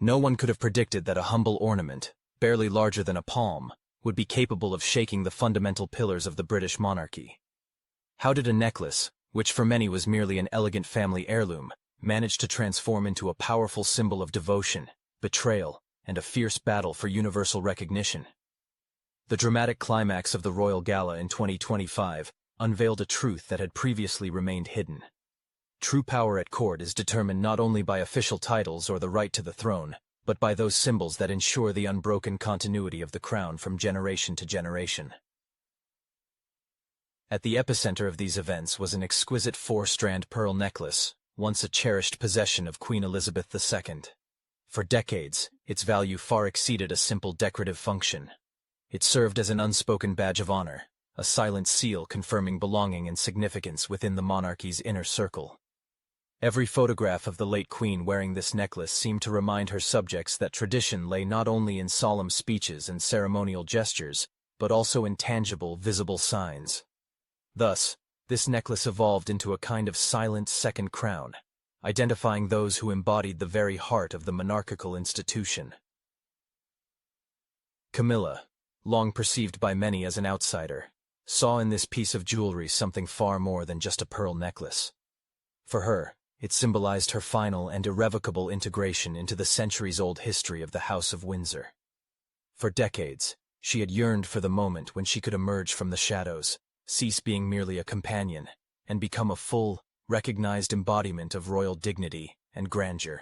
No one could have predicted that a humble ornament, barely larger than a palm, would be capable of shaking the fundamental pillars of the British monarchy. How did a necklace, which for many was merely an elegant family heirloom, manage to transform into a powerful symbol of devotion, betrayal, and a fierce battle for universal recognition? The dramatic climax of the Royal Gala in 2025 unveiled a truth that had previously remained hidden. True power at court is determined not only by official titles or the right to the throne, but by those symbols that ensure the unbroken continuity of the crown from generation to generation. At the epicenter of these events was an exquisite four-strand pearl necklace, once a cherished possession of Queen Elizabeth II. For decades, its value far exceeded a simple decorative function. It served as an unspoken badge of honor, a silent seal confirming belonging and significance within the monarchy's inner circle. Every photograph of the late queen wearing this necklace seemed to remind her subjects that tradition lay not only in solemn speeches and ceremonial gestures, but also in tangible, visible signs. Thus, this necklace evolved into a kind of silent second crown, identifying those who embodied the very heart of the monarchical institution. Camilla, long perceived by many as an outsider, saw in this piece of jewelry something far more than just a pearl necklace. For her, it symbolized her final and irrevocable integration into the centuries-old history of the House of Windsor. For decades, she had yearned for the moment when she could emerge from the shadows, cease being merely a companion, and become a full, recognized embodiment of royal dignity and grandeur.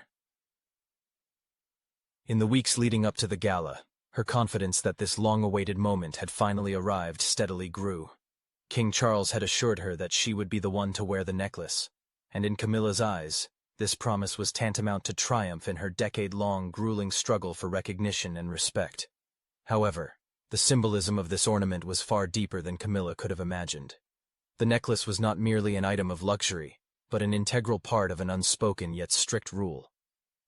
In the weeks leading up to the gala, her confidence that this long-awaited moment had finally arrived steadily grew. King Charles had assured her that she would be the one to wear the necklace, and in Camilla's eyes, this promise was tantamount to triumph in her decade-long, grueling struggle for recognition and respect. However, the symbolism of this ornament was far deeper than Camilla could have imagined. The necklace was not merely an item of luxury, but an integral part of an unspoken yet strict rule.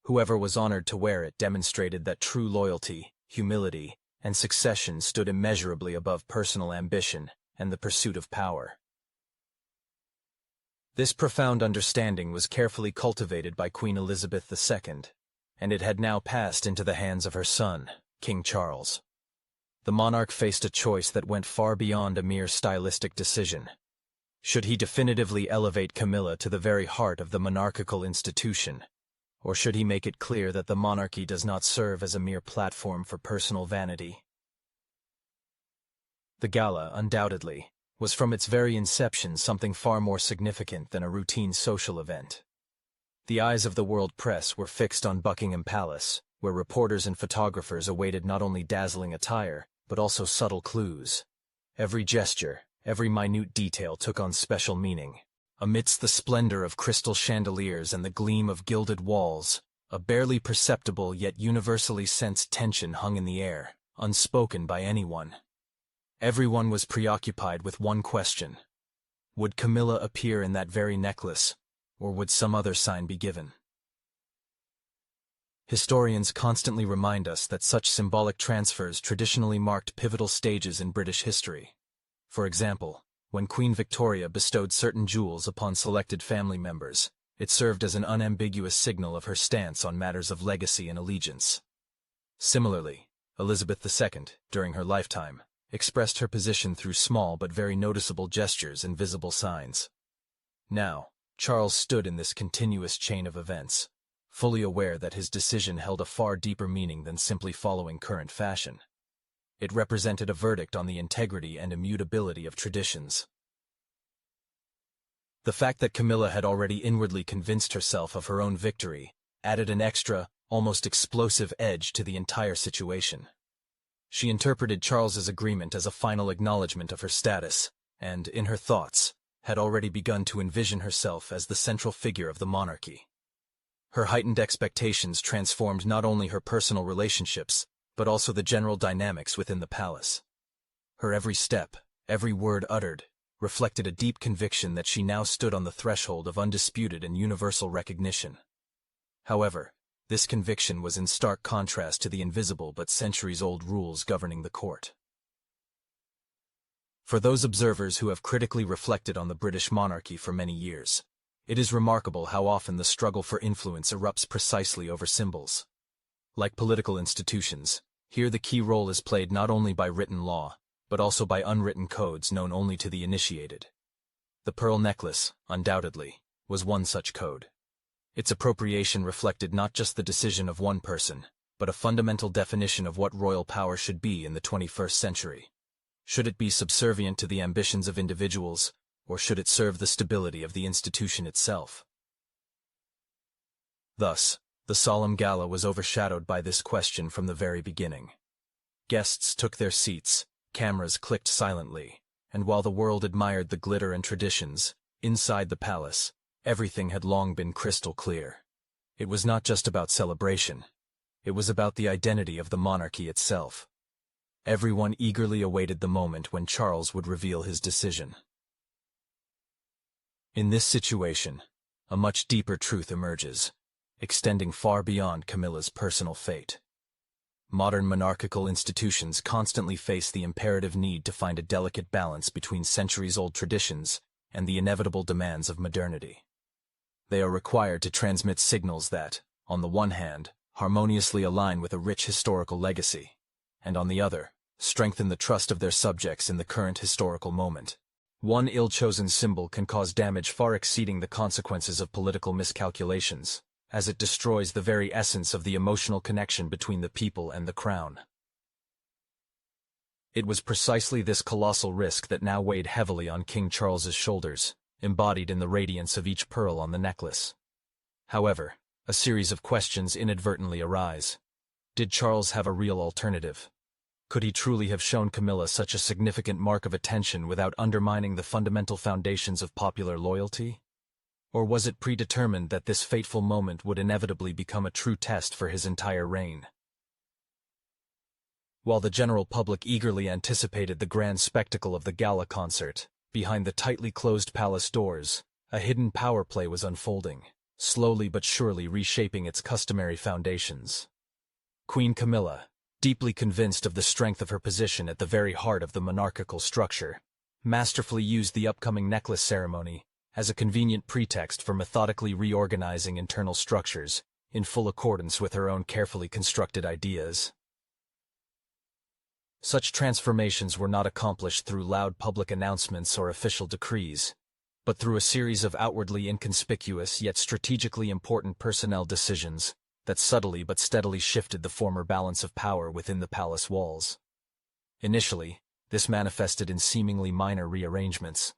Whoever was honored to wear it demonstrated that true loyalty, humility, and succession stood immeasurably above personal ambition and the pursuit of power. This profound understanding was carefully cultivated by Queen Elizabeth II, and it had now passed into the hands of her son, King Charles. The monarch faced a choice that went far beyond a mere stylistic decision. Should he definitively elevate Camilla to the very heart of the monarchical institution, or should he make it clear that the monarchy does not serve as a mere platform for personal vanity? The gala, undoubtedly, was from its very inception something far more significant than a routine social event. The eyes of the world press were fixed on Buckingham Palace, where reporters and photographers awaited not only dazzling attire, but also subtle clues. Every gesture, every minute detail took on special meaning. Amidst the splendor of crystal chandeliers and the gleam of gilded walls, a barely perceptible yet universally sensed tension hung in the air, unspoken by anyone. Everyone was preoccupied with one question. Would Camilla appear in that very necklace, or would some other sign be given? Historians constantly remind us that such symbolic transfers traditionally marked pivotal stages in British history. For example, when Queen Victoria bestowed certain jewels upon selected family members, it served as an unambiguous signal of her stance on matters of legacy and allegiance. Similarly, Elizabeth II, during her lifetime, expressed her position through small but very noticeable gestures and visible signs. Now, Charles stood in this continuous chain of events, fully aware that his decision held a far deeper meaning than simply following current fashion. It represented a verdict on the integrity and immutability of traditions. The fact that Camilla had already inwardly convinced herself of her own victory added an extra, almost explosive edge to the entire situation. She interpreted Charles's agreement as a final acknowledgement of her status, and, in her thoughts, had already begun to envision herself as the central figure of the monarchy. Her heightened expectations transformed not only her personal relationships, but also the general dynamics within the palace. Her every step, every word uttered, reflected a deep conviction that she now stood on the threshold of undisputed and universal recognition. However, this conviction was in stark contrast to the invisible but centuries-old rules governing the court. For those observers who have critically reflected on the British monarchy for many years, it is remarkable how often the struggle for influence erupts precisely over symbols. Like political institutions, here the key role is played not only by written law, but also by unwritten codes known only to the initiated. The pearl necklace, undoubtedly, was one such code. Its appropriation reflected not just the decision of one person, but a fundamental definition of what royal power should be in the 21st century. Should it be subservient to the ambitions of individuals, or should it serve the stability of the institution itself? Thus, the solemn gala was overshadowed by this question from the very beginning. Guests took their seats, cameras clicked silently, and while the world admired the glitter and traditions, inside the palace, everything had long been crystal clear. It was not just about celebration. It was about the identity of the monarchy itself. Everyone eagerly awaited the moment when Charles would reveal his decision. In this situation, a much deeper truth emerges, extending far beyond Camilla's personal fate. Modern monarchical institutions constantly face the imperative need to find a delicate balance between centuries-old traditions and the inevitable demands of modernity. They are required to transmit signals that, on the one hand, harmoniously align with a rich historical legacy, and on the other, strengthen the trust of their subjects in the current historical moment. One ill-chosen symbol can cause damage far exceeding the consequences of political miscalculations, as it destroys the very essence of the emotional connection between the people and the crown. It was precisely this colossal risk that now weighed heavily on King Charles's shoulders, embodied in the radiance of each pearl on the necklace. However, a series of questions inadvertently arise. Did Charles have a real alternative? Could he truly have shown Camilla such a significant mark of attention without undermining the fundamental foundations of popular loyalty? Or was it predetermined that this fateful moment would inevitably become a true test for his entire reign? While the general public eagerly anticipated the grand spectacle of the gala concert, behind the tightly closed palace doors, a hidden power play was unfolding, slowly but surely reshaping its customary foundations. Queen Camilla, deeply convinced of the strength of her position at the very heart of the monarchical structure, masterfully used the upcoming necklace ceremony as a convenient pretext for methodically reorganizing internal structures, in full accordance with her own carefully constructed ideas. Such transformations were not accomplished through loud public announcements or official decrees, but through a series of outwardly inconspicuous yet strategically important personnel decisions that subtly but steadily shifted the former balance of power within the palace walls. Initially, this manifested in seemingly minor rearrangements.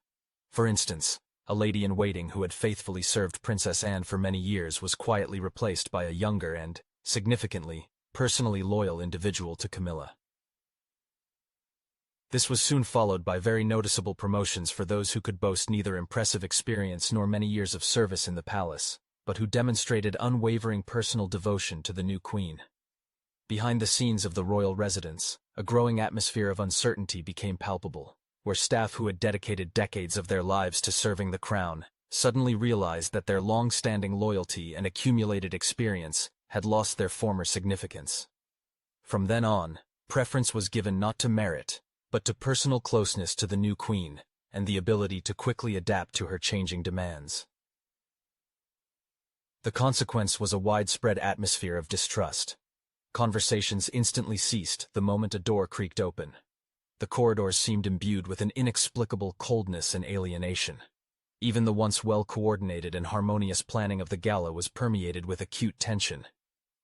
For instance, a lady-in-waiting who had faithfully served Princess Anne for many years was quietly replaced by a younger and, significantly, personally loyal individual to Camilla. This was soon followed by very noticeable promotions for those who could boast neither impressive experience nor many years of service in the palace, but who demonstrated unwavering personal devotion to the new queen. Behind the scenes of the royal residence, a growing atmosphere of uncertainty became palpable, where staff who had dedicated decades of their lives to serving the crown suddenly realized that their long-standing loyalty and accumulated experience had lost their former significance. From then on, preference was given not to merit, but to personal closeness to the new queen and the ability to quickly adapt to her changing demands. The consequence was a widespread atmosphere of distrust. Conversations instantly ceased the moment a door creaked open. The corridors seemed imbued with an inexplicable coldness and alienation. Even the once well-coordinated and harmonious planning of the gala was permeated with acute tension.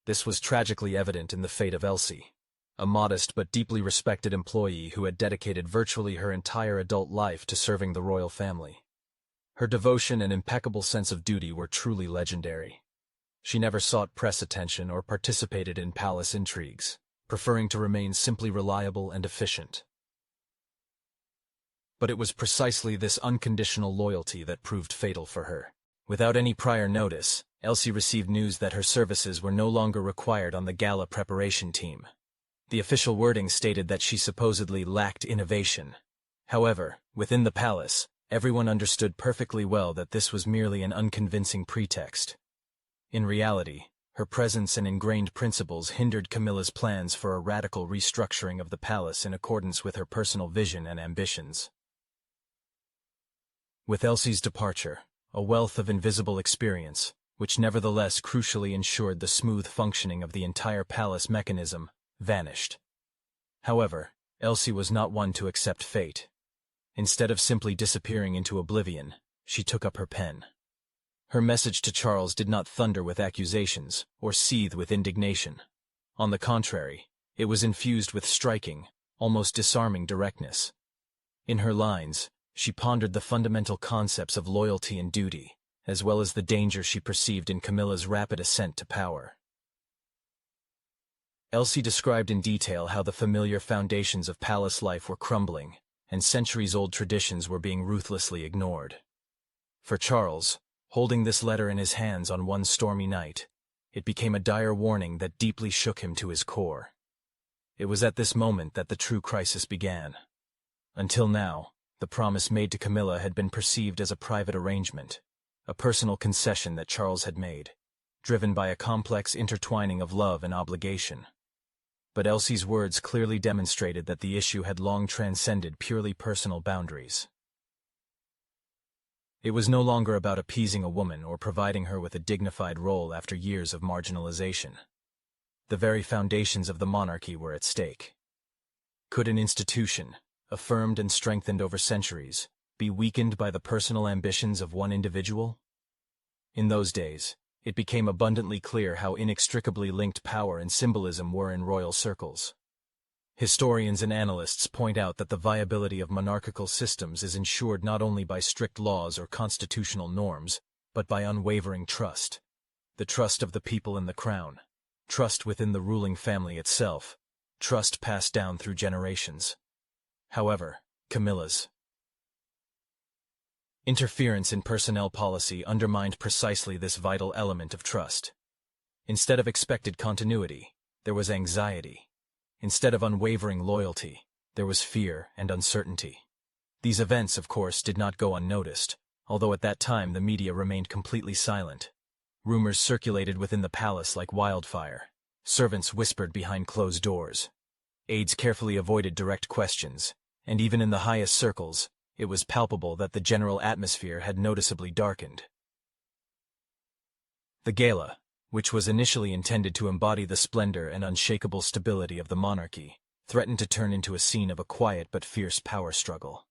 This was tragically evident in the fate of Elsie, a modest but deeply respected employee who had dedicated virtually her entire adult life to serving the royal family. Her devotion and impeccable sense of duty were truly legendary. She never sought press attention or participated in palace intrigues, preferring to remain simply reliable and efficient. But it was precisely this unconditional loyalty that proved fatal for her. Without any prior notice, Elsie received news that her services were no longer required on the gala preparation team. The official wording stated that she supposedly lacked innovation. However, within the palace, everyone understood perfectly well that this was merely an unconvincing pretext. In reality, her presence and ingrained principles hindered Camilla's plans for a radical restructuring of the palace in accordance with her personal vision and ambitions. With Elsie's departure, a wealth of invisible experience, which nevertheless crucially ensured the smooth functioning of the entire palace mechanism, vanished. However, Elsie was not one to accept fate. Instead of simply disappearing into oblivion, she took up her pen. Her message to Charles did not thunder with accusations or seethe with indignation. On the contrary, it was infused with striking, almost disarming directness. In her lines, she pondered the fundamental concepts of loyalty and duty, as well as the danger she perceived in Camilla's rapid ascent to power. Elsie described in detail how the familiar foundations of palace life were crumbling, and centuries-old traditions were being ruthlessly ignored. For Charles, holding this letter in his hands on one stormy night, it became a dire warning that deeply shook him to his core. It was at this moment that the true crisis began. Until now, the promise made to Camilla had been perceived as a private arrangement, a personal concession that Charles had made, driven by a complex intertwining of love and obligation. But Elsie's words clearly demonstrated that the issue had long transcended purely personal boundaries. It was no longer about appeasing a woman or providing her with a dignified role after years of marginalization. The very foundations of the monarchy were at stake. Could an institution, affirmed and strengthened over centuries, be weakened by the personal ambitions of one individual? In those days, it became abundantly clear how inextricably linked power and symbolism were in royal circles. Historians and analysts point out that the viability of monarchical systems is ensured not only by strict laws or constitutional norms, but by unwavering trust. The trust of the people in the crown, trust within the ruling family itself, trust passed down through generations. However, Camilla's interference in personnel policy undermined precisely this vital element of trust. Instead of expected continuity, there was anxiety. Instead of unwavering loyalty, there was fear and uncertainty. These events, of course, did not go unnoticed, although at that time the media remained completely silent. Rumors circulated within the palace like wildfire. Servants whispered behind closed doors. Aides carefully avoided direct questions, and even in the highest circles, it was palpable that the general atmosphere had noticeably darkened. The gala, which was initially intended to embody the splendor and unshakable stability of the monarchy, threatened to turn into a scene of a quiet but fierce power struggle.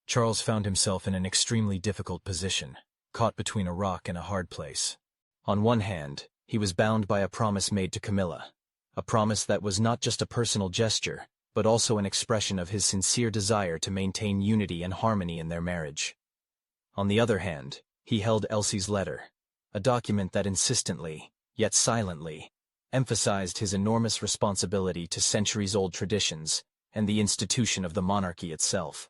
Charles found himself in an extremely difficult position, caught between a rock and a hard place. On one hand, he was bound by a promise made to Camilla, a promise that was not just a personal gesture, but also an expression of his sincere desire to maintain unity and harmony in their marriage. On the other hand, he held Elsie's letter, a document that insistently, yet silently, emphasized his enormous responsibility to centuries-old traditions and the institution of the monarchy itself.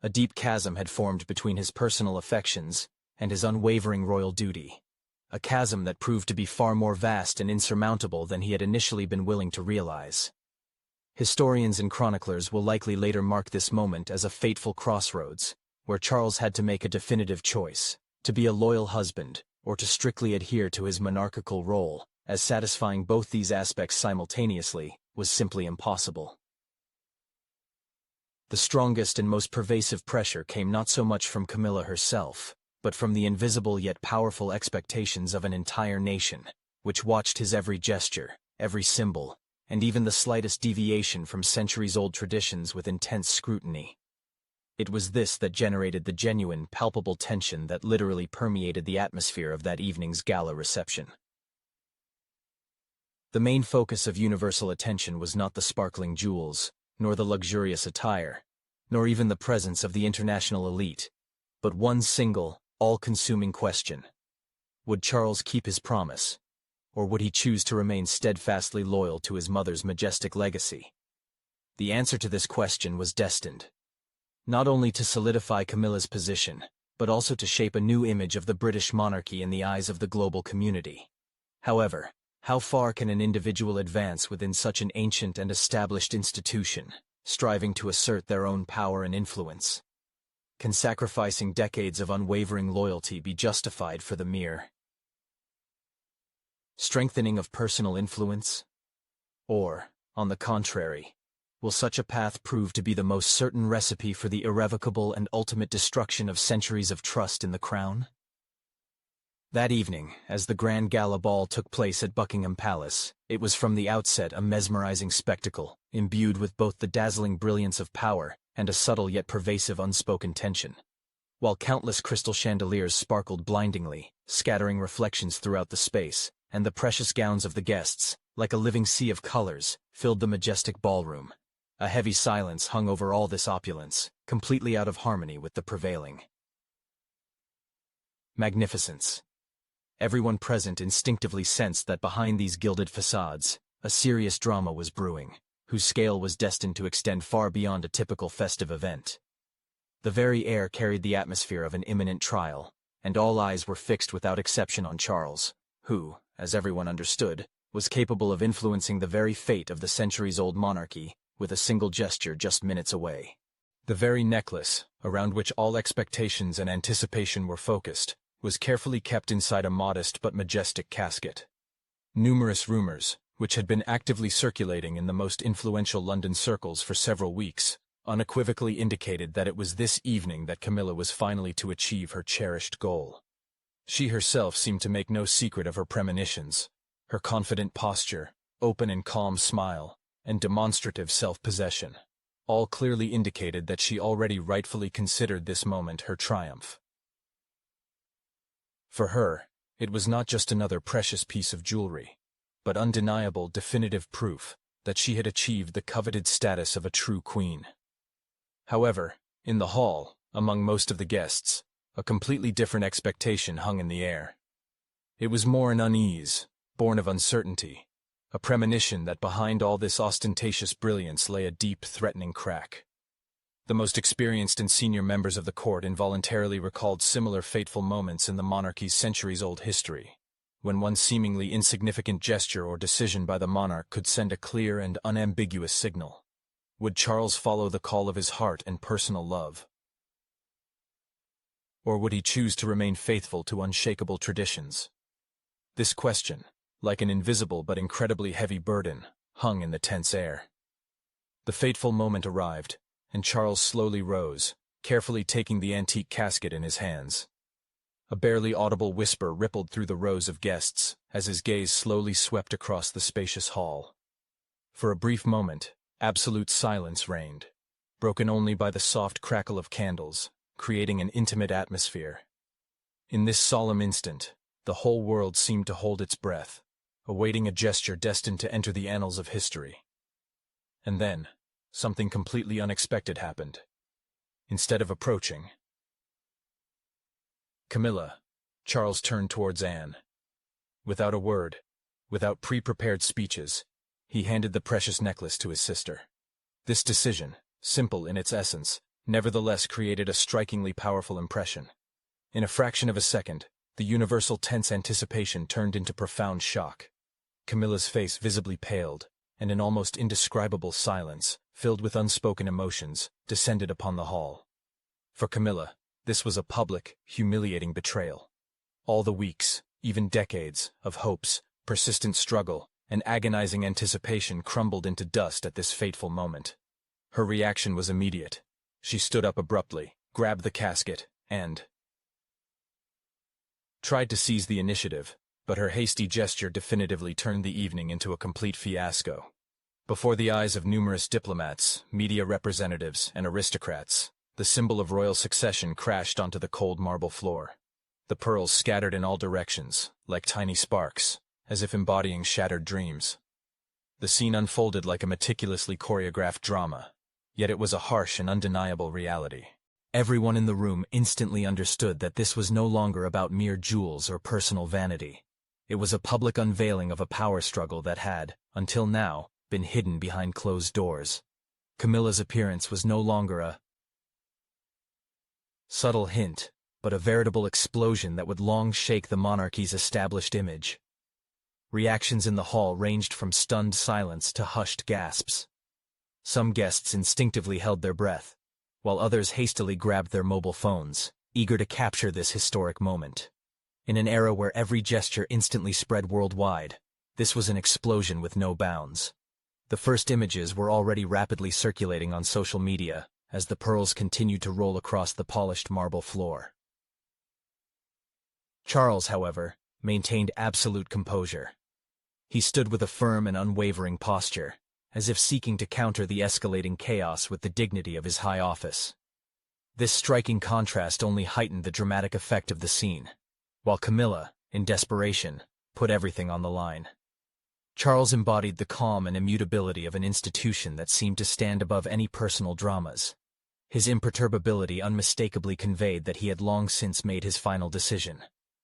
A deep chasm had formed between his personal affections and his unwavering royal duty, a chasm that proved to be far more vast and insurmountable than he had initially been willing to realize. Historians and chroniclers will likely later mark this moment as a fateful crossroads, where Charles had to make a definitive choice, to be a loyal husband, or to strictly adhere to his monarchical role, as satisfying both these aspects simultaneously was simply impossible. The strongest and most pervasive pressure came not so much from Camilla herself, but from the invisible yet powerful expectations of an entire nation, which watched his every gesture, every symbol, and even the slightest deviation from centuries-old traditions with intense scrutiny. It was this that generated the genuine, palpable tension that literally permeated the atmosphere of that evening's gala reception. The main focus of universal attention was not the sparkling jewels, nor the luxurious attire, nor even the presence of the international elite, but one single, all-consuming question. Would Charles keep his promise, or would he choose to remain steadfastly loyal to his mother's majestic legacy? The answer to this question was destined, not only to solidify Camilla's position, but also to shape a new image of the British monarchy in the eyes of the global community. However, how far can an individual advance within such an ancient and established institution, striving to assert their own power and influence? Can sacrificing decades of unwavering loyalty be justified for the mere strengthening of personal influence? Or, on the contrary, will such a path prove to be the most certain recipe for the irrevocable and ultimate destruction of centuries of trust in the crown? That evening, as the grand gala ball took place at Buckingham Palace, it was from the outset a mesmerizing spectacle, imbued with both the dazzling brilliance of power and a subtle yet pervasive unspoken tension. While countless crystal chandeliers sparkled blindingly, scattering reflections throughout the space, and the precious gowns of the guests, like a living sea of colors, filled the majestic ballroom. A heavy silence hung over all this opulence, completely out of harmony with the prevailing magnificence. Everyone present instinctively sensed that behind these gilded facades, a serious drama was brewing, whose scale was destined to extend far beyond a typical festive event. The very air carried the atmosphere of an imminent trial, and all eyes were fixed without exception on Charles, who, as everyone understood, was capable of influencing the very fate of the centuries-old monarchy with a single gesture just minutes away. The very necklace, around which all expectations and anticipation were focused, was carefully kept inside a modest but majestic casket. Numerous rumors, which had been actively circulating in the most influential London circles for several weeks, unequivocally indicated that it was this evening that Camilla was finally to achieve her cherished goal. She herself seemed to make no secret of her premonitions. Her confident posture, open and calm smile, and demonstrative self-possession, all clearly indicated that she already rightfully considered this moment her triumph. For her, it was not just another precious piece of jewelry, but undeniable definitive proof that she had achieved the coveted status of a true queen. However, in the hall, among most of the guests, a completely different expectation hung in the air. It was more an unease, born of uncertainty, a premonition that behind all this ostentatious brilliance lay a deep, threatening crack. The most experienced and senior members of the court involuntarily recalled similar fateful moments in the monarchy's centuries-old history, when one seemingly insignificant gesture or decision by the monarch could send a clear and unambiguous signal. Would Charles follow the call of his heart and personal love? Or would he choose to remain faithful to unshakable traditions? This question, like an invisible but incredibly heavy burden, hung in the tense air. The fateful moment arrived, and Charles slowly rose, carefully taking the antique casket in his hands. A barely audible whisper rippled through the rows of guests as his gaze slowly swept across the spacious hall. For a brief moment, absolute silence reigned, broken only by the soft crackle of candles, creating an intimate atmosphere. In this solemn instant, the whole world seemed to hold its breath, awaiting a gesture destined to enter the annals of history. And then, something completely unexpected happened. Instead of approaching Camilla, Charles turned towards Anne. Without a word, without pre-prepared speeches, he handed the precious necklace to his sister. This decision, simple in its essence, nevertheless created a strikingly powerful impression. In a fraction of a second, the universal tense anticipation turned into profound shock. Camilla's face visibly paled, and an almost indescribable silence, filled with unspoken emotions, descended upon the hall. For Camilla, this was a public, humiliating betrayal. All the weeks, even decades, of hopes, persistent struggle, and agonizing anticipation crumbled into dust at this fateful moment. Her reaction was immediate. She stood up abruptly, grabbed the casket, and tried to seize the initiative, but her hasty gesture definitively turned the evening into a complete fiasco. Before the eyes of numerous diplomats, media representatives, and aristocrats, the symbol of royal succession crashed onto the cold marble floor. The pearls scattered in all directions, like tiny sparks, as if embodying shattered dreams. The scene unfolded like a meticulously choreographed drama, yet it was a harsh and undeniable reality. Everyone in the room instantly understood that this was no longer about mere jewels or personal vanity. It was a public unveiling of a power struggle that had, until now, been hidden behind closed doors. Camilla's appearance was no longer a subtle hint, but a veritable explosion that would long shake the monarchy's established image. Reactions in the hall ranged from stunned silence to hushed gasps. Some guests instinctively held their breath, while others hastily grabbed their mobile phones, eager to capture this historic moment. In an era where every gesture instantly spread worldwide, this was an explosion with no bounds. The first images were already rapidly circulating on social media as the pearls continued to roll across the polished marble floor. Charles, however, maintained absolute composure. He stood with a firm and unwavering posture, as if seeking to counter the escalating chaos with the dignity of his high office. This striking contrast only heightened the dramatic effect of the scene, while Camilla, in desperation, put everything on the line. Charles embodied the calm and immutability of an institution that seemed to stand above any personal dramas. His imperturbability unmistakably conveyed that he had long since made his final decision,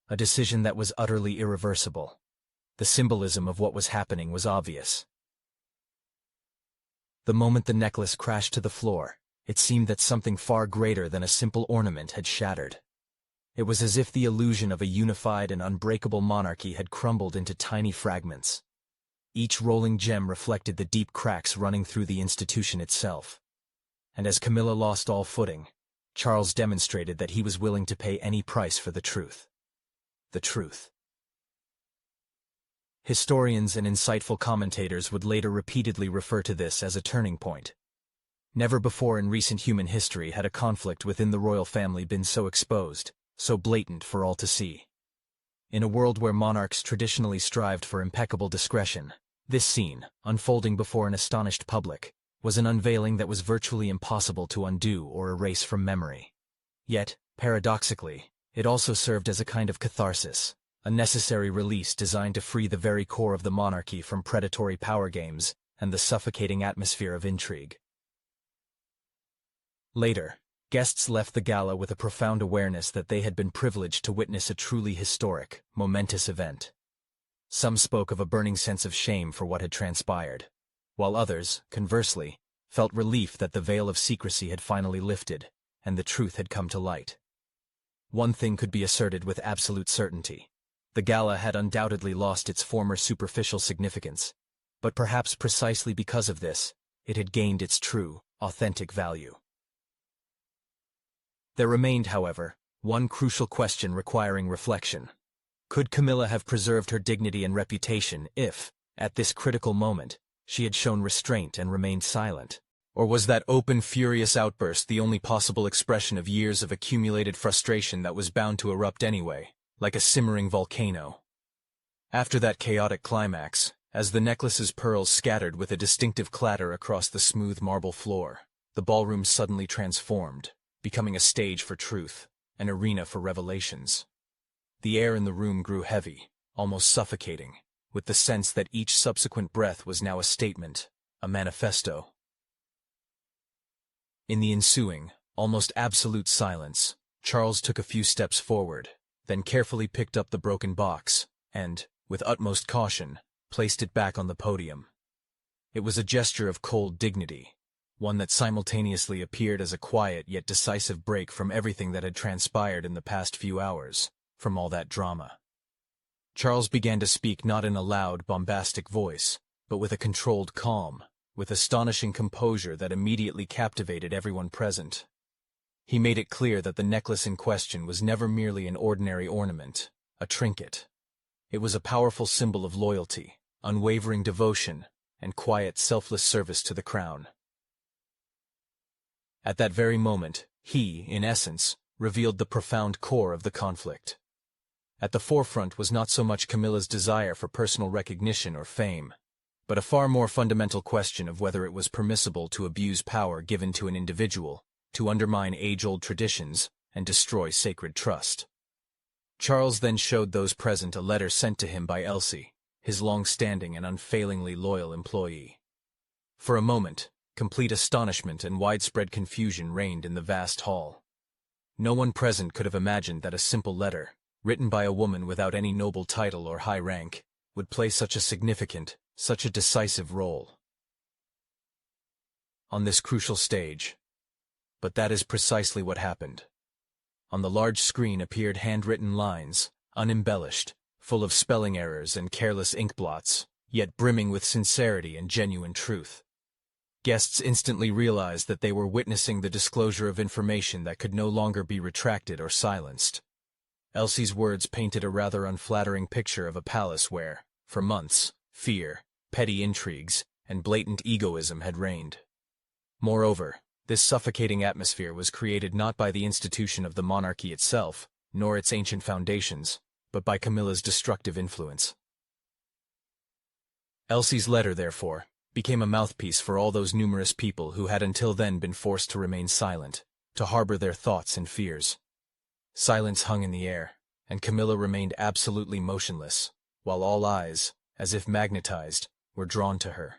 a decision that was utterly irreversible. The symbolism of what was happening was obvious. The moment the necklace crashed to the floor, it seemed that something far greater than a simple ornament had shattered. It was as if the illusion of a unified and unbreakable monarchy had crumbled into tiny fragments. Each rolling gem reflected the deep cracks running through the institution itself. And as Camilla lost all footing, Charles demonstrated that he was willing to pay any price for the truth. The truth. Historians and insightful commentators would later repeatedly refer to this as a turning point. Never before in recent human history had a conflict within the royal family been so exposed, so blatant for all to see. In a world where monarchs traditionally strived for impeccable discretion, this scene, unfolding before an astonished public, was an unveiling that was virtually impossible to undo or erase from memory. Yet, paradoxically, it also served as a kind of catharsis, a necessary release designed to free the very core of the monarchy from predatory power games and the suffocating atmosphere of intrigue. Later, guests left the gala with a profound awareness that they had been privileged to witness a truly historic, momentous event. Some spoke of a burning sense of shame for what had transpired, while others, conversely, felt relief that the veil of secrecy had finally lifted and the truth had come to light. One thing could be asserted with absolute certainty. The gala had undoubtedly lost its former superficial significance, but perhaps precisely because of this, it had gained its true, authentic value. There remained, however, one crucial question requiring reflection. Could Camilla have preserved her dignity and reputation if, at this critical moment, she had shown restraint and remained silent? Or was that open, furious outburst the only possible expression of years of accumulated frustration that was bound to erupt anyway, like a simmering volcano? After that chaotic climax, as the necklace's pearls scattered with a distinctive clatter across the smooth marble floor, the ballroom suddenly transformed, becoming a stage for truth, an arena for revelations. The air in the room grew heavy, almost suffocating, with the sense that each subsequent breath was now a statement, a manifesto. In the ensuing, almost absolute silence, Charles took a few steps forward, then carefully picked up the broken box, and, with utmost caution, placed it back on the podium. It was a gesture of cold dignity, one that simultaneously appeared as a quiet yet decisive break from everything that had transpired in the past few hours, from all that drama. Charles began to speak not in a loud, bombastic voice, but with a controlled calm, with astonishing composure that immediately captivated everyone present. He made it clear that the necklace in question was never merely an ordinary ornament, a trinket. It was a powerful symbol of loyalty, unwavering devotion, and quiet, selfless service to the crown. At that very moment, he, in essence, revealed the profound core of the conflict. At the forefront was not so much Camilla's desire for personal recognition or fame, but a far more fundamental question of whether it was permissible to abuse power given to an individual, to undermine age-old traditions, and destroy sacred trust. Charles then showed those present a letter sent to him by Elsie, his long-standing and unfailingly loyal employee. For a moment, complete astonishment and widespread confusion reigned in the vast hall. No one present could have imagined that a simple letter, written by a woman without any noble title or high rank, would play such a significant, such a decisive role on this crucial stage. But that is precisely what happened. On the large screen appeared handwritten lines, unembellished, full of spelling errors and careless ink blots, yet brimming with sincerity and genuine truth. Guests instantly realized that they were witnessing the disclosure of information that could no longer be retracted or silenced. Elsie's words painted a rather unflattering picture of a palace where, for months, fear, petty intrigues, and blatant egoism had reigned. Moreover, this suffocating atmosphere was created not by the institution of the monarchy itself, nor its ancient foundations, but by Camilla's destructive influence. Elsie's letter, therefore, became a mouthpiece for all those numerous people who had until then been forced to remain silent, to harbor their thoughts and fears. Silence hung in the air, and Camilla remained absolutely motionless, while all eyes, as if magnetized, were drawn to her.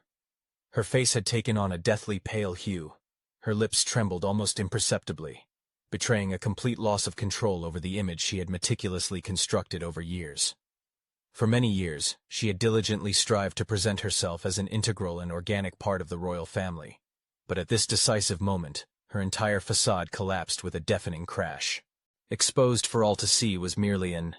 Her face had taken on a deathly pale hue. Her lips trembled almost imperceptibly, betraying a complete loss of control over the image she had meticulously constructed over years. For many years, she had diligently strived to present herself as an integral and organic part of the royal family, but at this decisive moment, her entire facade collapsed with a deafening crash. Exposed for all to see was merely an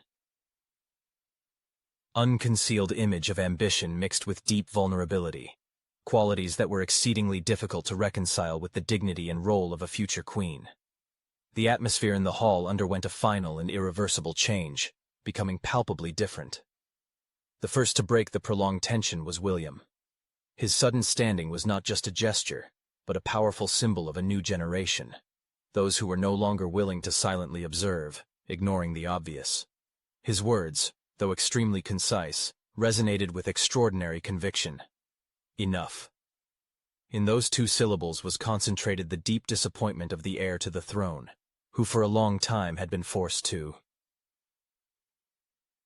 unconcealed image of ambition mixed with deep vulnerability, qualities that were exceedingly difficult to reconcile with the dignity and role of a future queen. The atmosphere in the hall underwent a final and irreversible change, becoming palpably different. The first to break the prolonged tension was William. His sudden standing was not just a gesture, but a powerful symbol of a new generation, those who were no longer willing to silently observe, ignoring the obvious. His words, though extremely concise, resonated with extraordinary conviction. Enough. In those two syllables was concentrated the deep disappointment of the heir to the throne, who for a long time had been forced to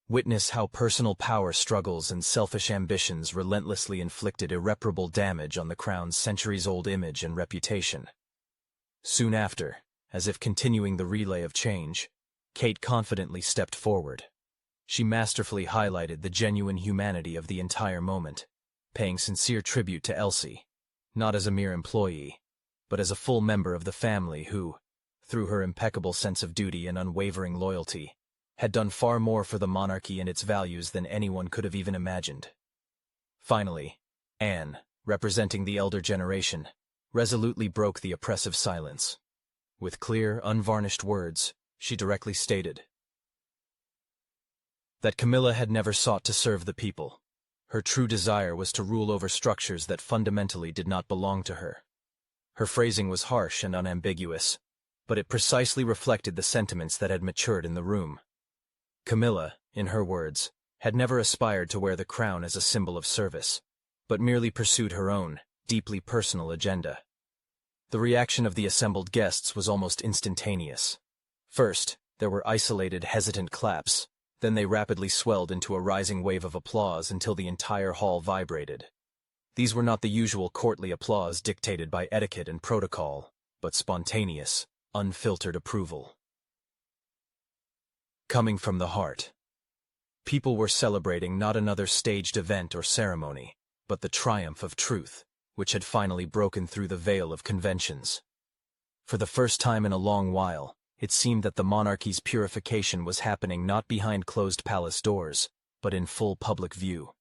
witness how personal power struggles and selfish ambitions relentlessly inflicted irreparable damage on the crown's centuries-old image and reputation. Soon after, as if continuing the relay of change, Kate confidently stepped forward. She masterfully highlighted the genuine humanity of the entire moment, paying sincere tribute to Elsie, not as a mere employee, but as a full member of the family who, through her impeccable sense of duty and unwavering loyalty, had done far more for the monarchy and its values than anyone could have even imagined. Finally, Anne, representing the elder generation, resolutely broke the oppressive silence. With clear, unvarnished words, she directly stated that Camilla had never sought to serve the people. Her true desire was to rule over structures that fundamentally did not belong to her. Her phrasing was harsh and unambiguous, but it precisely reflected the sentiments that had matured in the room. Camilla, in her words, had never aspired to wear the crown as a symbol of service, but merely pursued her own, deeply personal agenda. The reaction of the assembled guests was almost instantaneous. First, there were isolated, hesitant claps, then they rapidly swelled into a rising wave of applause until the entire hall vibrated. These were not the usual courtly applause dictated by etiquette and protocol, but spontaneous, unfiltered approval. Coming from the heart. People were celebrating not another staged event or ceremony, but the triumph of truth, which had finally broken through the veil of conventions. For the first time in a long while, it seemed that the monarchy's purification was happening not behind closed palace doors, but in full public view.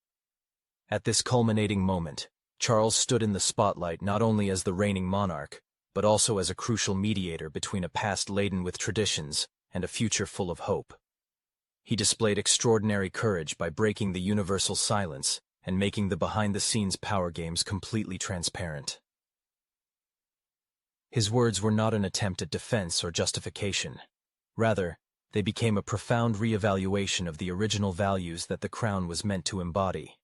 At this culminating moment, Charles stood in the spotlight not only as the reigning monarch, but also as a crucial mediator between a past laden with traditions and a future full of hope. He displayed extraordinary courage by breaking the universal silence and making the behind-the-scenes power games completely transparent. His words were not an attempt at defense or justification. Rather, they became a profound re-evaluation of the original values that the crown was meant to embody.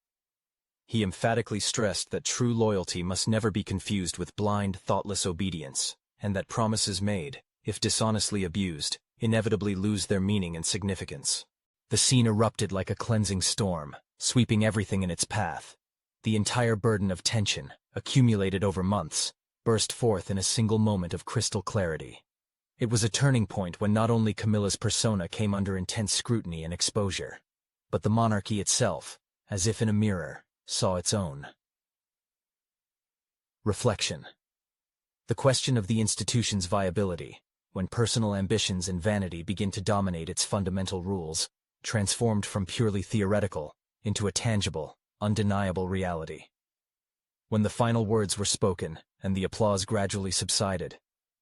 He emphatically stressed that true loyalty must never be confused with blind, thoughtless obedience, and that promises made, if dishonestly abused, inevitably lose their meaning and significance. The scene erupted like a cleansing storm, sweeping everything in its path. The entire burden of tension, accumulated over months, burst forth in a single moment of crystal clarity. It was a turning point when not only Camilla's persona came under intense scrutiny and exposure, but the monarchy itself, as if in a mirror, saw its own. Reflection. The question of the institution's viability, when personal ambitions and vanity begin to dominate its fundamental rules, transformed from purely theoretical into a tangible, undeniable reality. When the final words were spoken and the applause gradually subsided,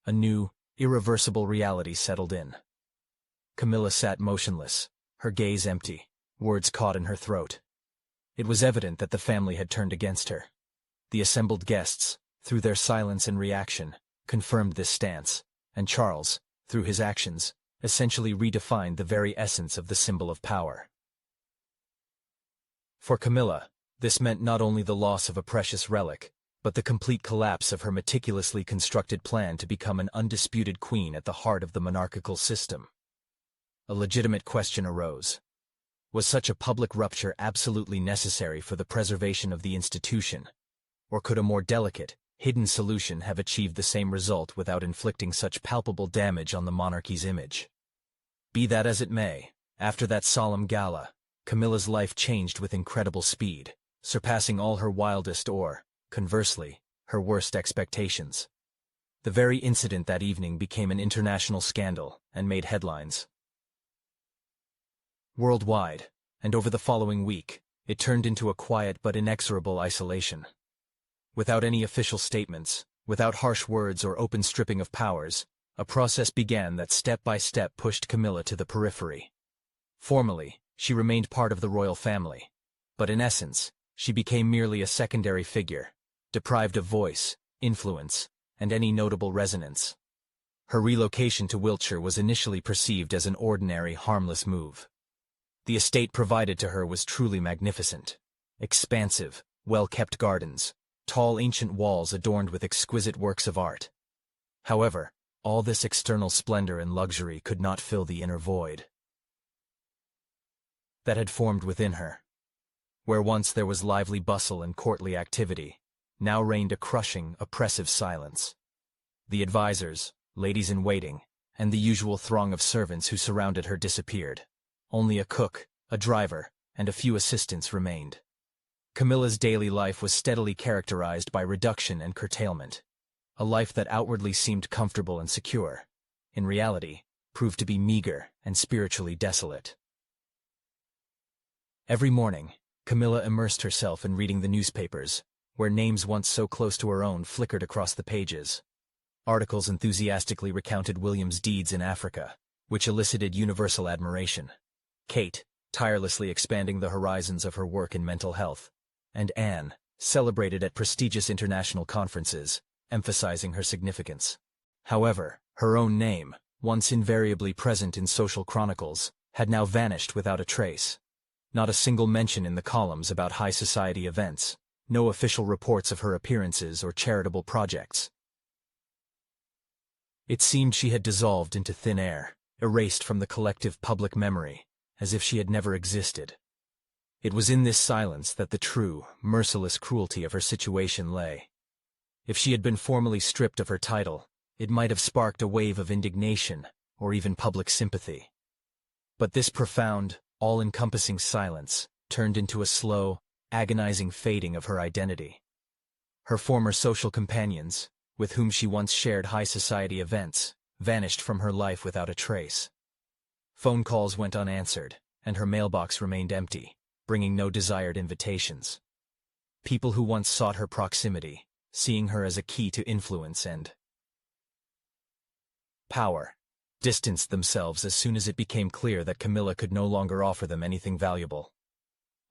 a new, irreversible reality settled in. Camilla sat motionless, her gaze empty, words caught in her throat. It was evident that the family had turned against her. The assembled guests, through their silence and reaction, confirmed this stance, and Charles, through his actions, essentially redefined the very essence of the symbol of power. For Camilla, this meant not only the loss of a precious relic, but the complete collapse of her meticulously constructed plan to become an undisputed queen at the heart of the monarchical system. A legitimate question arose. Was such a public rupture absolutely necessary for the preservation of the institution, or could a more delicate, hidden solution have achieved the same result without inflicting such palpable damage on the monarchy's image? Be that as it may, after that solemn gala, Camilla's life changed with incredible speed, surpassing all her wildest or, conversely, her worst expectations. The very incident that evening became an international scandal and made headlines worldwide, and over the following week, it turned into a quiet but inexorable isolation. Without any official statements, without harsh words or open stripping of powers, a process began that step by step pushed Camilla to the periphery. Formally, she remained part of the royal family, but in essence, she became merely a secondary figure, deprived of voice, influence, and any notable resonance. Her relocation to Wiltshire was initially perceived as an ordinary, harmless move. The estate provided to her was truly magnificent. Expansive, well-kept gardens, tall ancient walls adorned with exquisite works of art. However, all this external splendor and luxury could not fill the inner void that had formed within her. Where once there was lively bustle and courtly activity, now reigned a crushing, oppressive silence. The advisors, ladies-in-waiting, and the usual throng of servants who surrounded her disappeared. Only a cook, a driver, and a few assistants remained. Camilla's daily life was steadily characterized by reduction and curtailment. A life that outwardly seemed comfortable and secure, in reality, proved to be meager and spiritually desolate. Every morning, Camilla immersed herself in reading the newspapers, where names once so close to her own flickered across the pages. Articles enthusiastically recounted William's deeds in Africa, which elicited universal admiration. Kate, tirelessly expanding the horizons of her work in mental health, and Anne, celebrated at prestigious international conferences, emphasizing her significance. However, her own name, once invariably present in social chronicles, had now vanished without a trace. Not a single mention in the columns about high society events, no official reports of her appearances or charitable projects. It seemed she had dissolved into thin air, erased from the collective public memory, as if she had never existed. It was in this silence that the true, merciless cruelty of her situation lay. If she had been formally stripped of her title, it might have sparked a wave of indignation or even public sympathy. But this profound, all-encompassing silence turned into a slow, agonizing fading of her identity. Her former social companions, with whom she once shared high society events, vanished from her life without a trace. Phone calls went unanswered, and her mailbox remained empty, bringing no desired invitations. People who once sought her proximity, seeing her as a key to influence and power, distanced themselves as soon as it became clear that Camilla could no longer offer them anything valuable.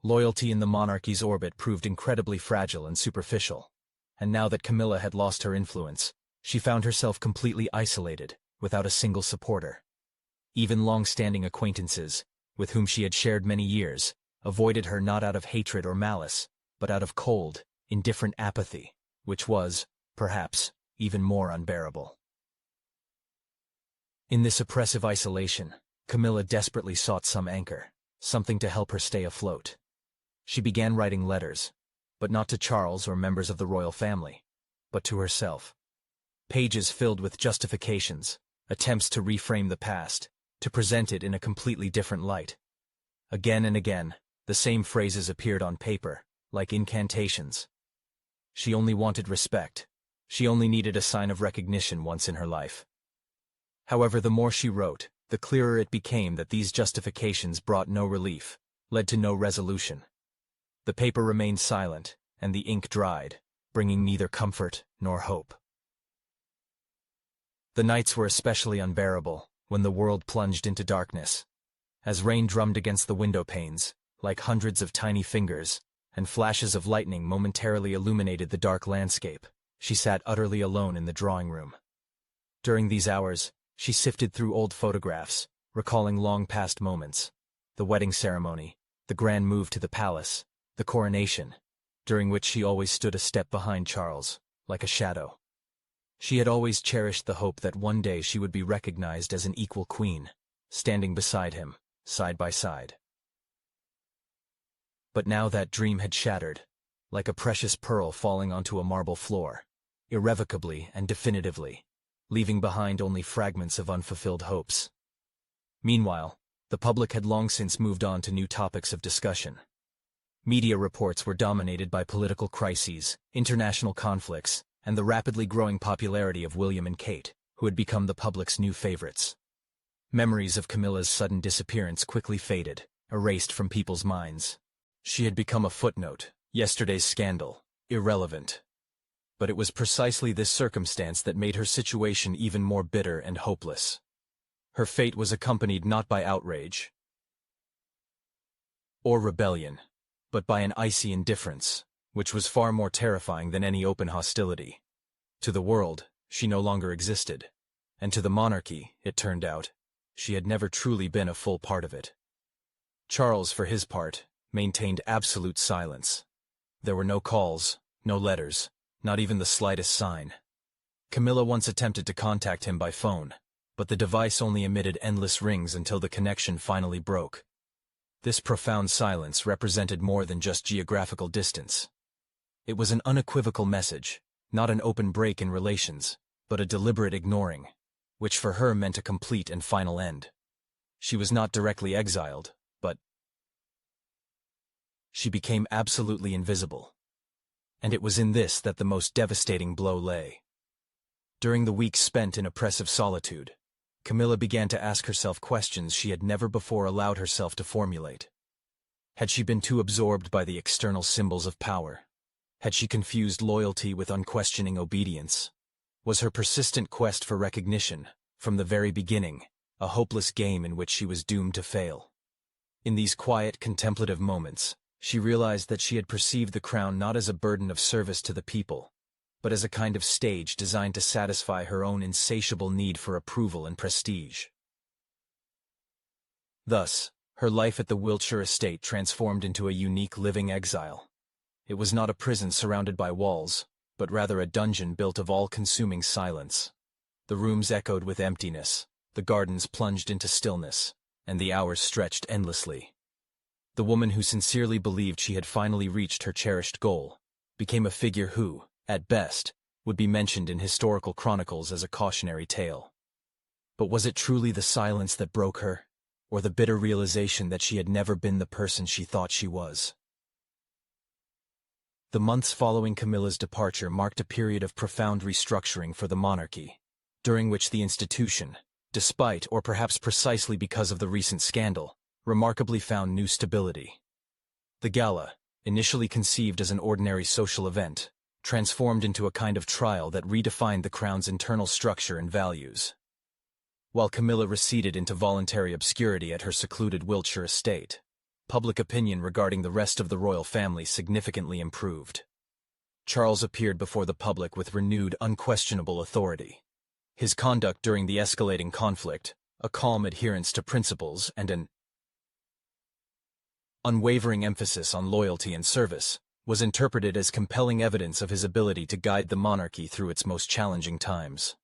Loyalty in the monarchy's orbit proved incredibly fragile and superficial, and now that Camilla had lost her influence, she found herself completely isolated, without a single supporter. Even long-standing acquaintances, with whom she had shared many years, avoided her not out of hatred or malice, but out of cold, indifferent apathy, which was, perhaps, even more unbearable. In this oppressive isolation, Camilla desperately sought some anchor, something to help her stay afloat. She began writing letters, but not to Charles or members of the royal family, but to herself. Pages filled with justifications, attempts to reframe the past, to present it in a completely different light. Again and again, the same phrases appeared on paper, like incantations. She only wanted respect. She only needed a sign of recognition once in her life. However, the more she wrote, the clearer it became that these justifications brought no relief, led to no resolution. The paper remained silent, and the ink dried, bringing neither comfort nor hope. The nights were especially unbearable when the world plunged into darkness. As rain drummed against the window panes, like hundreds of tiny fingers, and flashes of lightning momentarily illuminated the dark landscape, she sat utterly alone in the drawing room. During these hours, She sifted through old photographs, recalling long-past moments. The wedding ceremony, the grand move to the palace, the coronation, during which she always stood a step behind Charles, like a shadow. She had always cherished the hope that one day she would be recognized as an equal queen, standing beside him, side by side. But now that dream had shattered, like a precious pearl falling onto a marble floor, irrevocably and definitively, leaving behind only fragments of unfulfilled hopes. Meanwhile, the public had long since moved on to new topics of discussion. Media reports were dominated by political crises, international conflicts, and the rapidly growing popularity of William and Kate, who had become the public's new favorites. Memories of Camilla's sudden disappearance quickly faded, erased from people's minds. She had become a footnote, yesterday's scandal, irrelevant. But it was precisely this circumstance that made her situation even more bitter and hopeless. Her fate was accompanied not by outrage or rebellion, but by an icy indifference, which was far more terrifying than any open hostility. To the world, she no longer existed, and to the monarchy, it turned out, she had never truly been a full part of it. Charles, for his part, maintained absolute silence. There were no calls, no letters, not even the slightest sign. Camilla once attempted to contact him by phone, but the device only emitted endless rings until the connection finally broke. This profound silence represented more than just geographical distance. It was an unequivocal message, not an open break in relations, but a deliberate ignoring, which for her meant a complete and final end. She was not directly exiled, but she became absolutely invisible. And it was in this that the most devastating blow lay. During the weeks spent in oppressive solitude, Camilla began to ask herself questions she had never before allowed herself to formulate. Had she been too absorbed by the external symbols of power? Had she confused loyalty with unquestioning obedience? Was her persistent quest for recognition, from the very beginning, a hopeless game in which she was doomed to fail? In these quiet, contemplative moments, she realized that she had perceived the crown not as a burden of service to the people, but as a kind of stage designed to satisfy her own insatiable need for approval and prestige. Thus, her life at the Wiltshire estate transformed into a unique living exile. It was not a prison surrounded by walls, but rather a dungeon built of all-consuming silence. The rooms echoed with emptiness, the gardens plunged into stillness, and the hours stretched endlessly. The woman who sincerely believed she had finally reached her cherished goal became a figure who, at best, would be mentioned in historical chronicles as a cautionary tale. But was it truly the silence that broke her, or the bitter realization that she had never been the person she thought she was? The months following Camilla's departure marked a period of profound restructuring for the monarchy, during which the institution, despite or perhaps precisely because of the recent scandal, remarkably found new stability. The gala, initially conceived as an ordinary social event, transformed into a kind of trial that redefined the crown's internal structure and values. While Camilla receded into voluntary obscurity at her secluded Wiltshire estate, public opinion regarding the rest of the royal family significantly improved. Charles appeared before the public with renewed, unquestionable authority. His conduct during the escalating conflict, a calm adherence to principles and an unwavering emphasis on loyalty and service, was interpreted as compelling evidence of his ability to guide the monarchy through its most challenging times.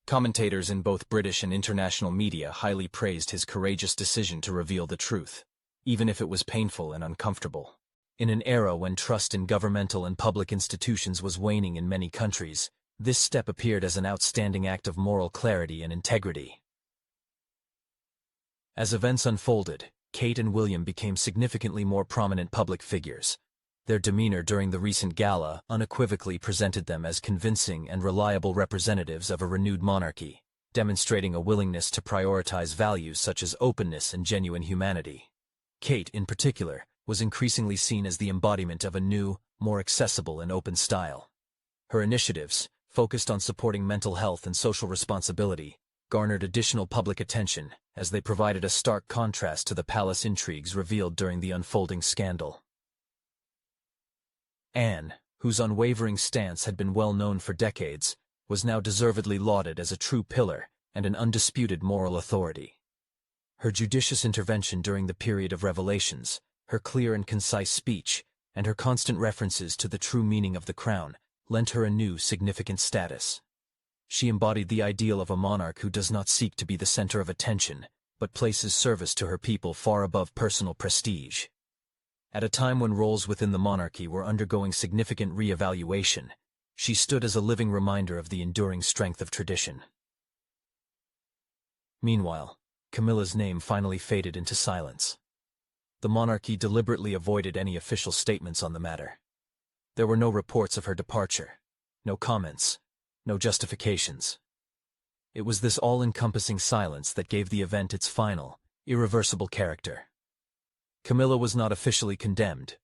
Commentators in both British and international media highly praised his courageous decision to reveal the truth, even if it was painful and uncomfortable. In an era when trust in governmental and public institutions was waning in many countries, this step appeared as an outstanding act of moral clarity and integrity. As events unfolded, Kate and William became significantly more prominent public figures. Their demeanor during the recent gala unequivocally presented them as convincing and reliable representatives of a renewed monarchy, demonstrating a willingness to prioritize values such as openness and genuine humanity. Kate, in particular, was increasingly seen as the embodiment of a new, more accessible and open style. Her initiatives, focused on supporting mental health and social responsibility, garnered additional public attention as they provided a stark contrast to the palace intrigues revealed during the unfolding scandal. Anne, whose unwavering stance had been well known for decades, was now deservedly lauded as a true pillar and an undisputed moral authority. Her judicious intervention during the period of revelations, her clear and concise speech, and her constant references to the true meaning of the crown lent her a new, significant status. She embodied the ideal of a monarch who does not seek to be the center of attention, but places service to her people far above personal prestige. At a time when roles within the monarchy were undergoing significant re-evaluation, she stood as a living reminder of the enduring strength of tradition. Meanwhile, Camilla's name finally faded into silence. The monarchy deliberately avoided any official statements on the matter. There were no reports of her departure, no comments, no justifications. It was this all-encompassing silence that gave the event its final, irreversible character. Camilla was not officially condemned,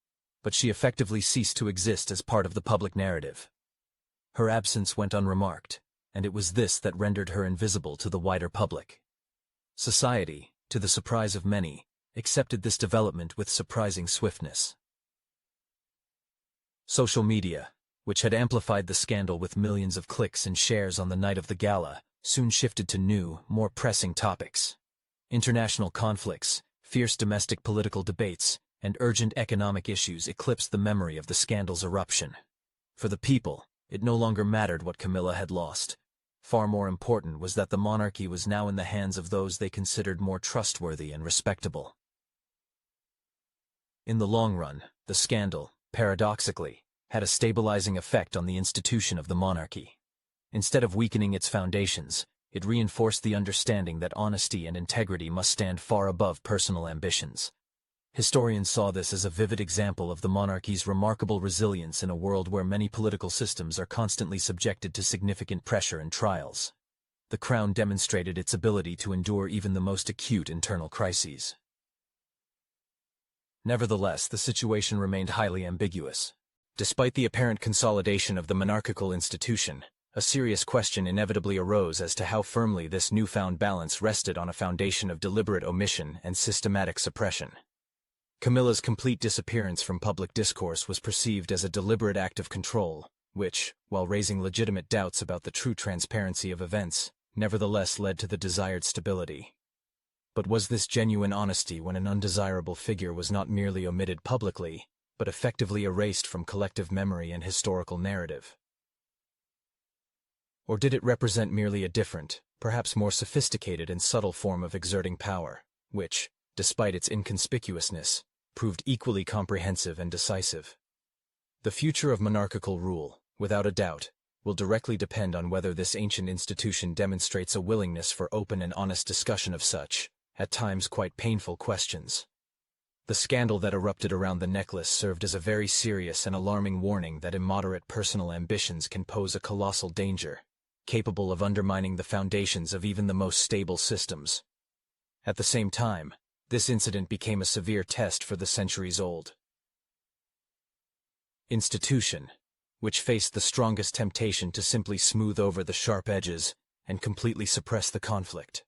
but she effectively ceased to exist as part of the public narrative. Her absence went unremarked, and it was this that rendered her invisible to the wider public. Society, to the surprise of many, accepted this development with surprising swiftness. Social media, which had amplified the scandal with millions of clicks and shares on the night of the gala, soon shifted to new, more pressing topics. International conflicts, fierce domestic political debates, and urgent economic issues eclipsed the memory of the scandal's eruption. For the people, it no longer mattered what Camilla had lost. Far more important was that the monarchy was now in the hands of those they considered more trustworthy and respectable. In the long run, the scandal, paradoxically, had a stabilizing effect on the institution of the monarchy. Instead of weakening its foundations, it reinforced the understanding that honesty and integrity must stand far above personal ambitions. Historians saw this as a vivid example of the monarchy's remarkable resilience in a world where many political systems are constantly subjected to significant pressure and trials. The crown demonstrated its ability to endure even the most acute internal crises. Nevertheless, the situation remained highly ambiguous. Despite the apparent consolidation of the monarchical institution, a serious question inevitably arose as to how firmly this newfound balance rested on a foundation of deliberate omission and systematic suppression. Camilla's complete disappearance from public discourse was perceived as a deliberate act of control, which, while raising legitimate doubts about the true transparency of events, nevertheless led to the desired stability. But was this genuine honesty when an undesirable figure was not merely omitted publicly, but effectively erased from collective memory and historical narrative? Or did it represent merely a different, perhaps more sophisticated and subtle form of exerting power, which, despite its inconspicuousness, proved equally comprehensive and decisive? The future of monarchical rule, without a doubt, will directly depend on whether this ancient institution demonstrates a willingness for open and honest discussion of such, at times quite painful questions. The scandal that erupted around the necklace served as a very serious and alarming warning that immoderate personal ambitions can pose a colossal danger, capable of undermining the foundations of even the most stable systems. At the same time, this incident became a severe test for the centuries-old institution, which faced the strongest temptation to simply smooth over the sharp edges and completely suppress the conflict.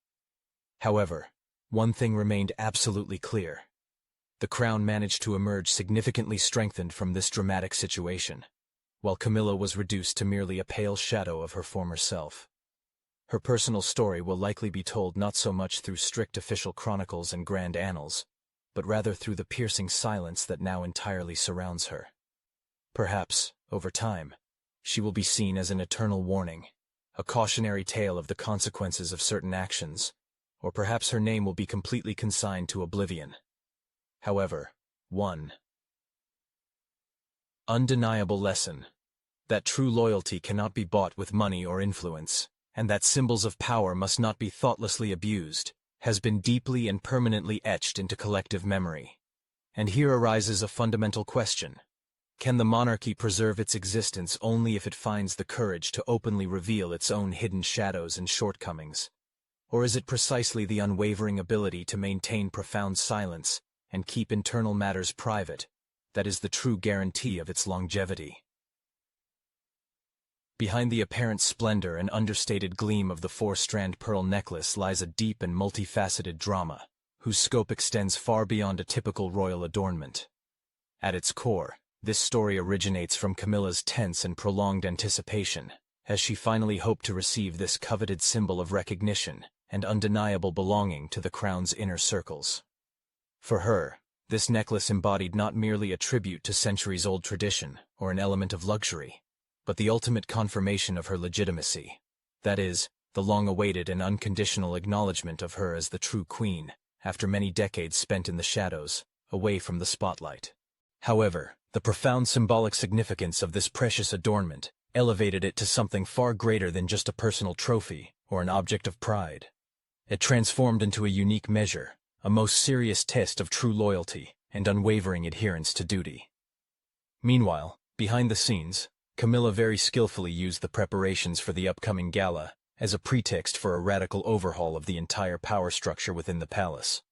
However, one thing remained absolutely clear. The crown managed to emerge significantly strengthened from this dramatic situation, while Camilla was reduced to merely a pale shadow of her former self. Her personal story will likely be told not so much through strict official chronicles and grand annals, but rather through the piercing silence that now entirely surrounds her. Perhaps, over time, she will be seen as an eternal warning, a cautionary tale of the consequences of certain actions, or perhaps her name will be completely consigned to oblivion. However, one undeniable lesson, that true loyalty cannot be bought with money or influence, and that symbols of power must not be thoughtlessly abused, has been deeply and permanently etched into collective memory. And here arises a fundamental question. Can the monarchy preserve its existence only if it finds the courage to openly reveal its own hidden shadows and shortcomings? Or is it precisely the unwavering ability to maintain profound silence and keep internal matters private that is the true guarantee of its longevity? Behind the apparent splendor and understated gleam of the four-strand pearl necklace lies a deep and multifaceted drama, whose scope extends far beyond a typical royal adornment. At its core, this story originates from Camilla's tense and prolonged anticipation, as she finally hoped to receive this coveted symbol of recognition and undeniable belonging to the crown's inner circles. For her, this necklace embodied not merely a tribute to centuries-old tradition or an element of luxury, but the ultimate confirmation of her legitimacy. That is, the long-awaited and unconditional acknowledgement of her as the true queen, after many decades spent in the shadows, away from the spotlight. However, the profound symbolic significance of this precious adornment elevated it to something far greater than just a personal trophy or an object of pride. It transformed into a unique measure, a most serious test of true loyalty and unwavering adherence to duty. Meanwhile, behind the scenes, Camilla very skillfully used the preparations for the upcoming gala as a pretext for a radical overhaul of the entire power structure within the palace.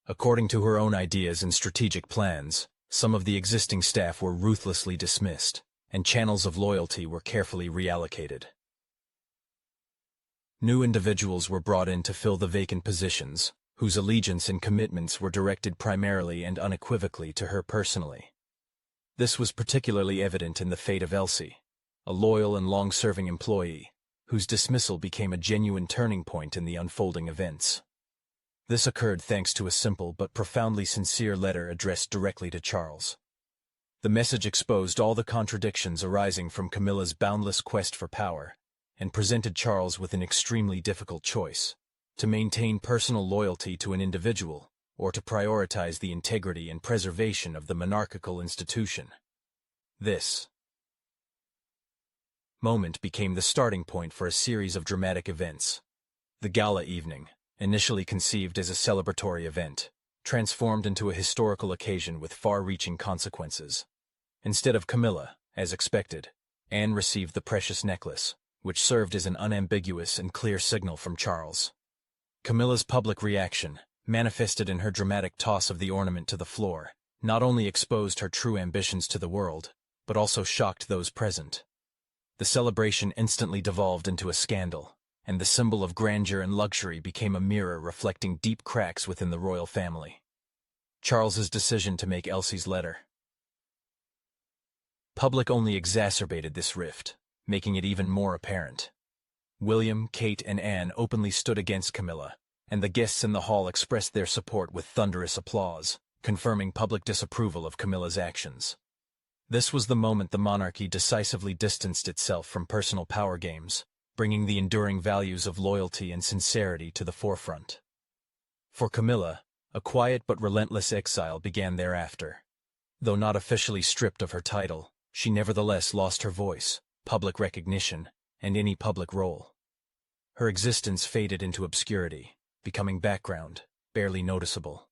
According to her own ideas and strategic plans, some of the existing staff were ruthlessly dismissed, and channels of loyalty were carefully reallocated. New individuals were brought in to fill the vacant positions, whose allegiance and commitments were directed primarily and unequivocally to her personally. This was particularly evident in the fate of Elsie, a loyal and long-serving employee, whose dismissal became a genuine turning point in the unfolding events. This occurred thanks to a simple but profoundly sincere letter addressed directly to Charles. The message exposed all the contradictions arising from Camilla's boundless quest for power, and presented Charles with an extremely difficult choice: to maintain personal loyalty to an individual, or to prioritize the integrity and preservation of the monarchical institution. This moment became the starting point for a series of dramatic events. The gala evening, initially conceived as a celebratory event, transformed into a historical occasion with far-reaching consequences. Instead of Camilla, as expected, Anne received the precious necklace, which served as an unambiguous and clear signal from Charles. Camilla's public reaction, manifested in her dramatic toss of the ornament to the floor, not only exposed her true ambitions to the world, but also shocked those present. The celebration instantly devolved into a scandal, and the symbol of grandeur and luxury became a mirror reflecting deep cracks within the royal family. Charles's decision to make Elsie's letter public only exacerbated this rift, making it even more apparent. William, Kate, and Anne openly stood against Camilla, and the guests in the hall expressed their support with thunderous applause, confirming public disapproval of Camilla's actions. This was the moment the monarchy decisively distanced itself from personal power games, bringing the enduring values of loyalty and sincerity to the forefront. For Camilla, a quiet but relentless exile began thereafter. Though not officially stripped of her title, she nevertheless lost her voice, public recognition, and any public role. Her existence faded into obscurity, becoming background, barely noticeable.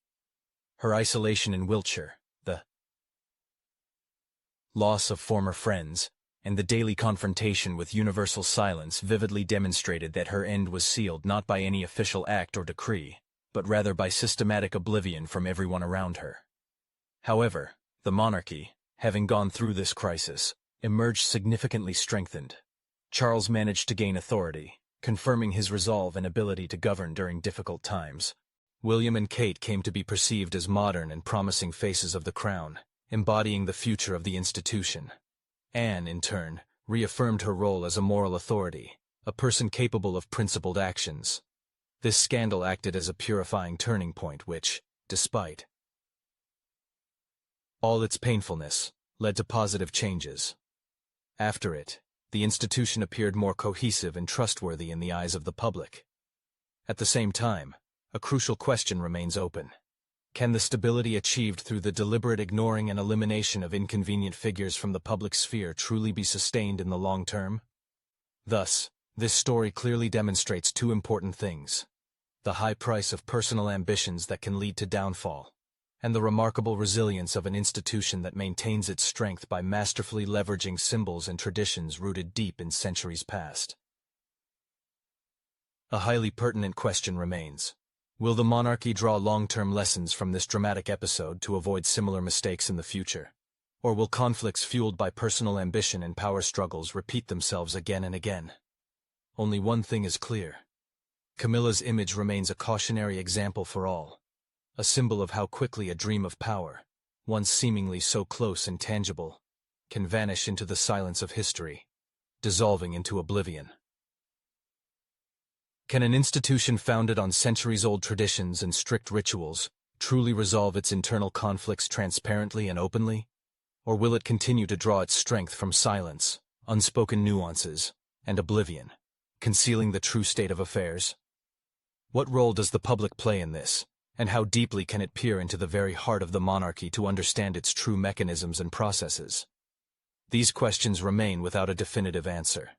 Her isolation in Wiltshire, the loss of former friends, and the daily confrontation with universal silence vividly demonstrated that her end was sealed not by any official act or decree, but rather by systematic oblivion from everyone around her. However, the monarchy, having gone through this crisis, emerged significantly strengthened. Charles managed to gain authority, confirming his resolve and ability to govern during difficult times. William and Kate came to be perceived as modern and promising faces of the crown, embodying the future of the institution. Anne, in turn, reaffirmed her role as a moral authority, a person capable of principled actions. This scandal acted as a purifying turning point which, despite all its painfulness, led to positive changes. After it, the institution appeared more cohesive and trustworthy in the eyes of the public. At the same time, a crucial question remains open. Can the stability achieved through the deliberate ignoring and elimination of inconvenient figures from the public sphere truly be sustained in the long term? Thus, this story clearly demonstrates two important things: the high price of personal ambitions that can lead to downfall, and the remarkable resilience of an institution that maintains its strength by masterfully leveraging symbols and traditions rooted deep in centuries past. A highly pertinent question remains. Will the monarchy draw long-term lessons from this dramatic episode to avoid similar mistakes in the future? Or will conflicts fueled by personal ambition and power struggles repeat themselves again and again? Only one thing is clear. Camilla's image remains a cautionary example for all, a symbol of how quickly a dream of power, once seemingly so close and tangible, can vanish into the silence of history, dissolving into oblivion. Can an institution founded on centuries-old traditions and strict rituals truly resolve its internal conflicts transparently and openly? Or will it continue to draw its strength from silence, unspoken nuances, and oblivion, concealing the true state of affairs? What role does the public play in this, and how deeply can it peer into the very heart of the monarchy to understand its true mechanisms and processes? These questions remain without a definitive answer.